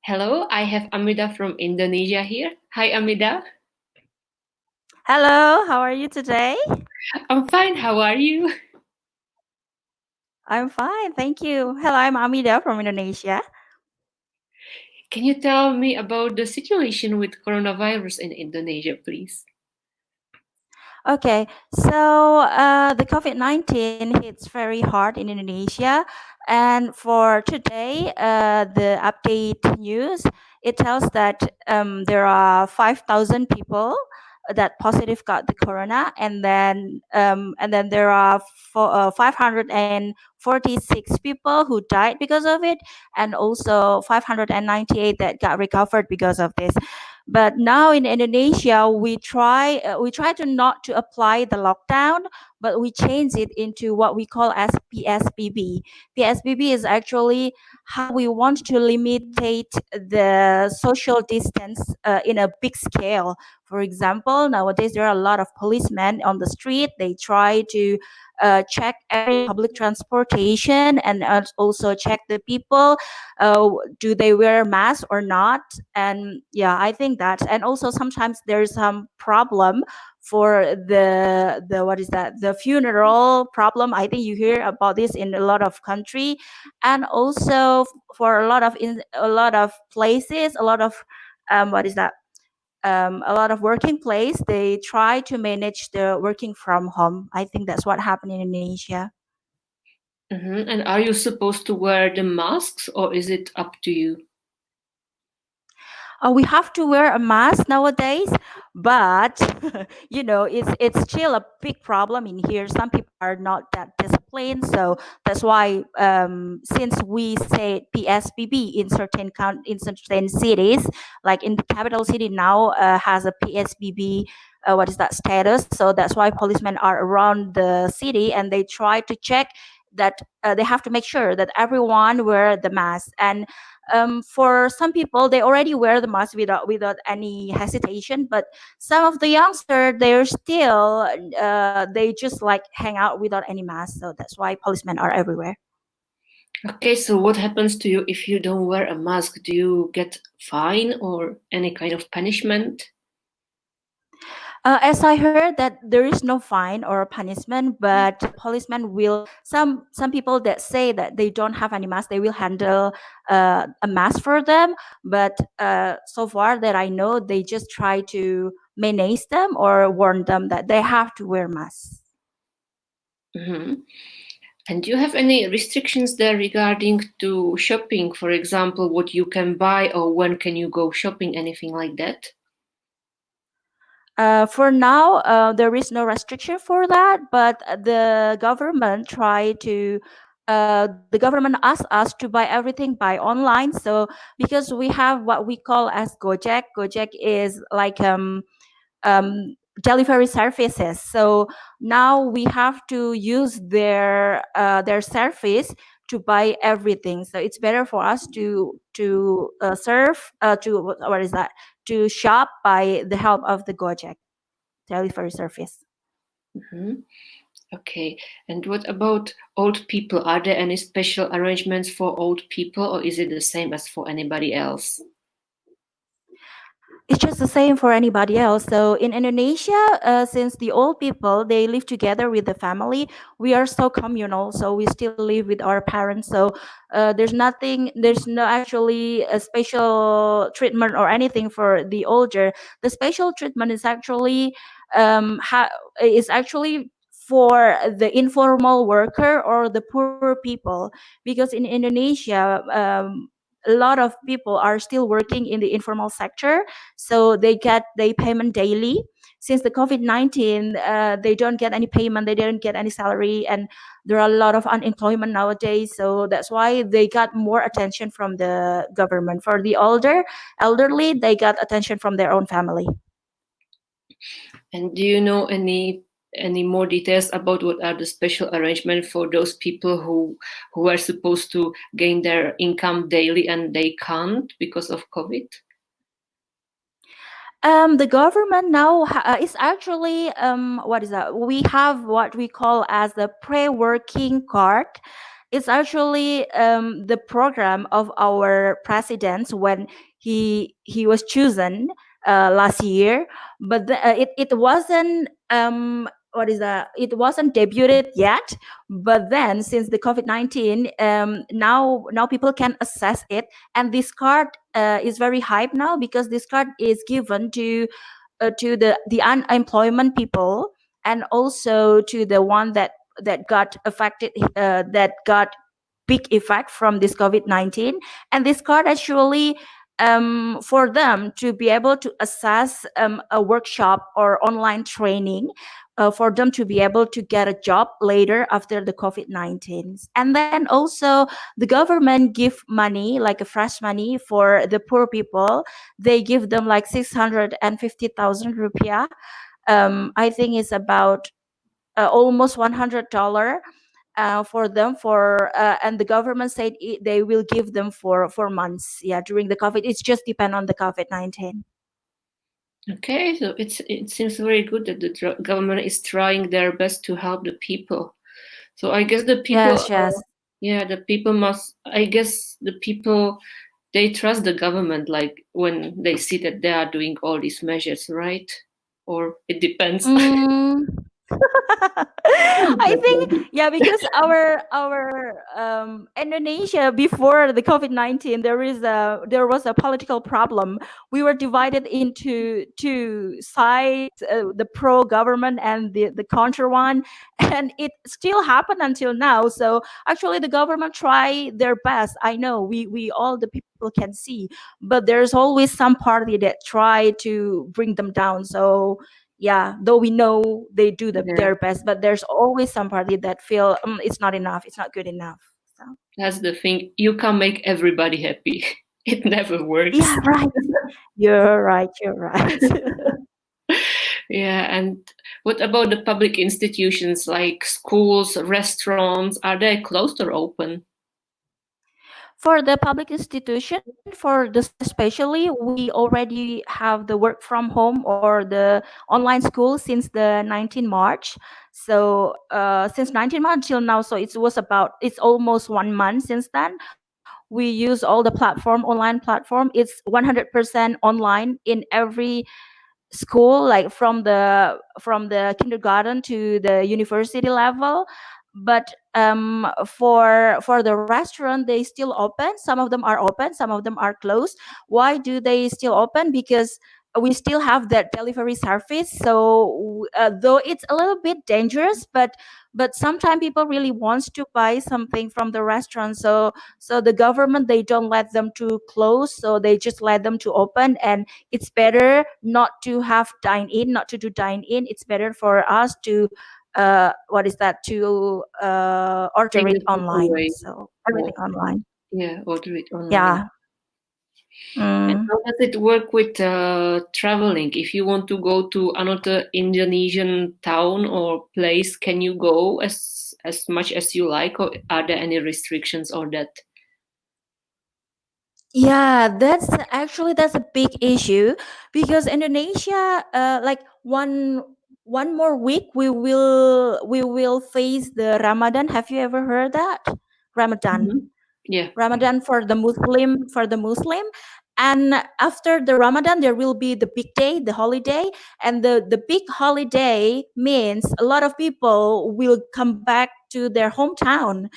Hello, I have Amida from Indonesia here. Hi, Amida. Hello, how are you today? I'm fine. How are you? I'm fine, thank you. Hello, I'm Amida from Indonesia. Can you tell me about the situation with coronavirus in Indonesia, please? Okay, so the COVID-19 hits very hard in Indonesia, and for today, the update news it tells that there are 5,000 people that positive got the corona, and then there are 546 people who died because of it, and also 598 that got recovered because of this. But now in Indonesia, we try to not to apply the lockdown, but we change it into what we call as PSBB. PSBB is actually how we want to limitate the social distance in a big scale. For example, nowadays there are a lot of policemen on the street. They try to check every public transportation and also check the people. Do they wear masks or not? And yeah, I think that. And also sometimes there's some problem for the what is that, the funeral problem. I think you hear about this in a lot of country. And also for a lot of places, a lot of what is that, a lot of working place, they try to manage the working from home. I think that's what happened in Indonesia. And are you supposed to wear the masks or is it up to you? We have to wear a mask nowadays, but it's still a big problem in here. Some people are not that disciplined, so that's why since we say PSBB in in certain cities, like in the capital city now has a PSBB. What is that status? So that's why policemen are around the city and they try to check that they have to make sure that everyone wear the mask. And for some people they already wear the mask without any hesitation, but some of the youngster they're still they just like hang out without any mask, so that's why policemen are everywhere. Okay, so what happens to you if you don't wear a mask? Do you get fine or any kind of punishment? As I heard that there is no fine or punishment, but policemen will, some people that say that they don't have any mask, they will handle a mask for them. But so far that I know, they just try to menace them or warn them that they have to wear masks. hmm And do you have any restrictions there regarding to shopping, for example, what you can buy or when can you go shopping, anything like that? For now, there is no restriction for that, but the government try to. The government asked us to buy everything by online. So because we have what we call as Gojek. Gojek is like delivery services. So now we have to use their service to buy everything. So it's better for us to serve to what is that, to shop by the help of the Gojek delivery service. Mhm. Okay. And what about old people? Are there any special arrangements for old people, or is it the same as for anybody else? It's just the same for anybody else. So in Indonesia, since the old people they live together with the family, we are so communal. So we still live with our parents. So there's no actually a special treatment or anything for the older. The special treatment is actually is actually for the informal worker or the poor people, because in Indonesia. A lot of people are still working in the informal sector, so they get they payment daily. Since the COVID-19, they don't get any payment, they don't get any salary, and there are a lot of unemployment nowadays, so that's why they got more attention from the government. For the elderly, they got attention from their own family. And do you know any more details about what are the special arrangements for those people who are supposed to gain their income daily and they can't because of COVID? The government now is actually what is that? We have what we call as the pre-working card. It's actually the program of our president when he was chosen last year, but it wasn't what is that? It wasn't debuted yet. But then, since the COVID-19, now people can access it, and this card is very hype now because this card is given to the unemployment people, and also to the one that got affected, that got big effect from this COVID-19. And this card actually, for them to be able to access a workshop or online training, for them to be able to get a job later after the COVID-19. And then also the government give money, like a fresh money for the poor people. They give them like 650,000 rupiah. I think it's about almost $100 for them, for and the government said they will give them for months, yeah, during the COVID. It's just depend on the COVID-19. Okay, so it seems very good that the government is trying their best to help the people. So I guess the people, Yes, yes. yeah, the people must. I guess the people, they trust the government, like when they see that they are doing all these measures, right? Or it depends. Mm, I think, yeah, because our Indonesia before the COVID-19, there was a political problem. We were divided into two sides, the pro government and the contra one, and it still happened until now. So actually, the government try their best. I know we all the people can see, but there's always some party that try to bring them down. So yeah, though we know they do Yeah, their best, but there's always some party that feel it's not enough, it's not good enough. So that's the thing. You can't make everybody happy. It never works. yeah, right. You're right, you're right. Yeah, and what about the public institutions like schools, restaurants? Are they closed or open? For the public institution, for the school especially, we already have the work from home or the online school since the 19 March. So since 19 March till now, so it's almost 1 month since then. We use all the platform, online platform. It's 100% online in every school, like from the kindergarten to the university level. But for the restaurant, they still open. Some of them are open, some of them are closed. Why do they still open? Because we still have that delivery service. So though it's a little bit dangerous, but sometimes people really wants to buy something from the restaurant. So the government, they don't let them to close, so they just let them to open. And it's better not to have dine in, not to do dine in. It's better for us to what is that, to order Take it the food online, away. so Or everything online. yeah, order it online. Yeah. And Mm. how does it work with traveling? If you want to go to another Indonesian town or place, can you go as much as you like, or are there any restrictions or that? Yeah, that's a big issue, because Indonesia, like one more week we will face the Ramadan. Have you ever heard that? Ramadan. Mhm. Yeah. Ramadan for the Muslim. And after the Ramadan, there will be the big day, the holiday. And the big holiday means a lot of people will come back to their hometown.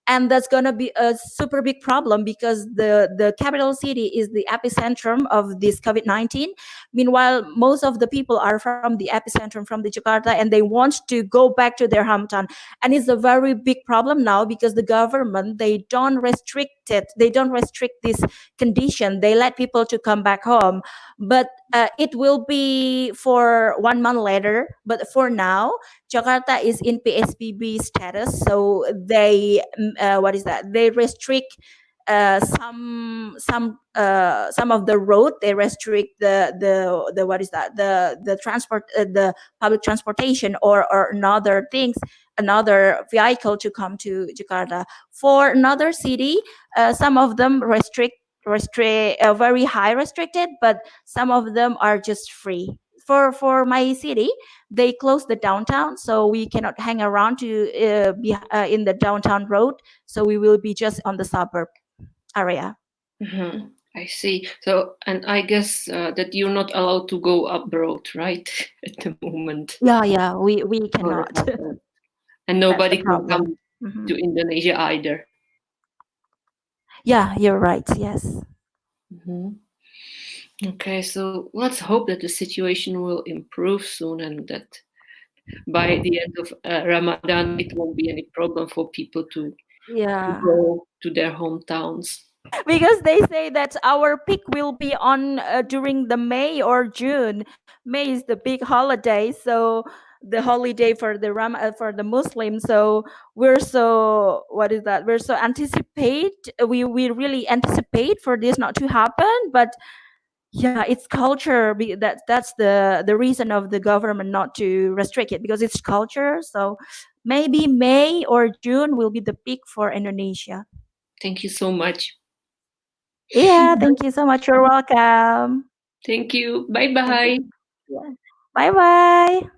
And that's going to be a super big problem, because the capital city is the epicentrum of this COVID-19. Meanwhile, most of the people are from the epicentrum, from the Jakarta, and they want to go back to their hometown. And it's a very big problem now, because the government, they don't restrict this condition. They let people to come back home. But it will be for 1 month later. But for now, Jakarta is in PSBB status, so they what is that? They restrict some of the road. They restrict the what is that? The transport, the public transportation, or another things, another vehicle to come to Jakarta. For another city, some of them restrict very high restricted, but some of them are just free. for my city, they closed the downtown, so we cannot hang around to be in the downtown road. So we will be just on the suburb area. Mhm. I see. So, and I guess that you're not allowed to go abroad, right? At the moment. Yeah, we Or cannot. about that. And That's the nobody can problem. come Hmm. to Indonesia either. Yeah, you're right. Yes. Mhm. Okay, so let's hope that the situation will improve soon and that by the end of Ramadan it won't be any problem for people to Yeah. go to their hometowns. Because they say that our peak will be on during the May or June. May is the big holiday, so the holiday for the for the Muslims. So we're so, what is that? We're so anticipate. We really anticipate for this not to happen, but yeah, it's culture. That's the reason of the government not to restrict it, because it's culture. So maybe May or June will be the peak for Indonesia. Thank you so much. Yeah, thank you so much. You're welcome. Thank you. Bye Thank you. bye. Yeah. Bye bye.